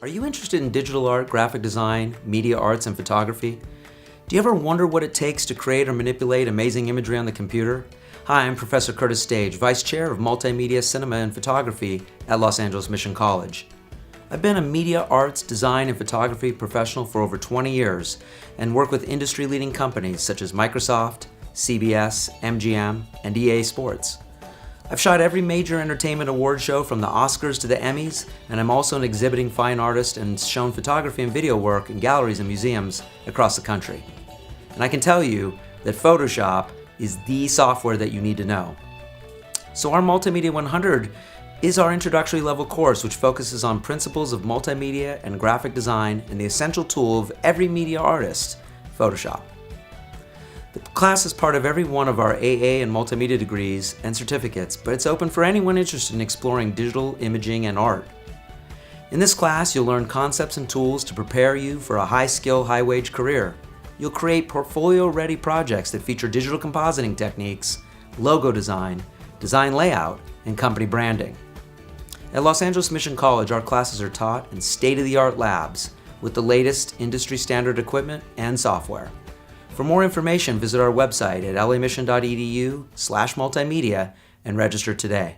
Are you interested in digital art, graphic design, media arts, and photography? Do you ever wonder what it takes to create or manipulate amazing imagery on the computer? Hi, I'm Professor Curtis Stage, Vice Chair of Multimedia, Cinema, and Photography at Los Angeles Mission College. I've been a media arts, design, and photography professional for over 20 years and work with industry-leading companies such as Microsoft, CBS, MGM, and EA Sports. I've shot every major entertainment award show from the Oscars to the Emmys, and I'm also an exhibiting fine artist and shown photography and video work in galleries and museums across the country. And I can tell you that Photoshop is the software that you need to know. So our Multimedia 100 is our introductory level course which focuses on principles of multimedia and graphic design and the essential tool of every media artist, Photoshop. The class is part of every one of our AA and multimedia degrees and certificates, but it's open for anyone interested in exploring digital imaging and art. In this class, you'll learn concepts and tools to prepare you for a high-skill, high-wage career. You'll create portfolio-ready projects that feature digital compositing techniques, logo design, design layout, and company branding. At Los Angeles Mission College, our classes are taught in state-of-the-art labs with the latest industry-standard equipment and software. For more information, visit our website at lamission.edu/multimedia and register today.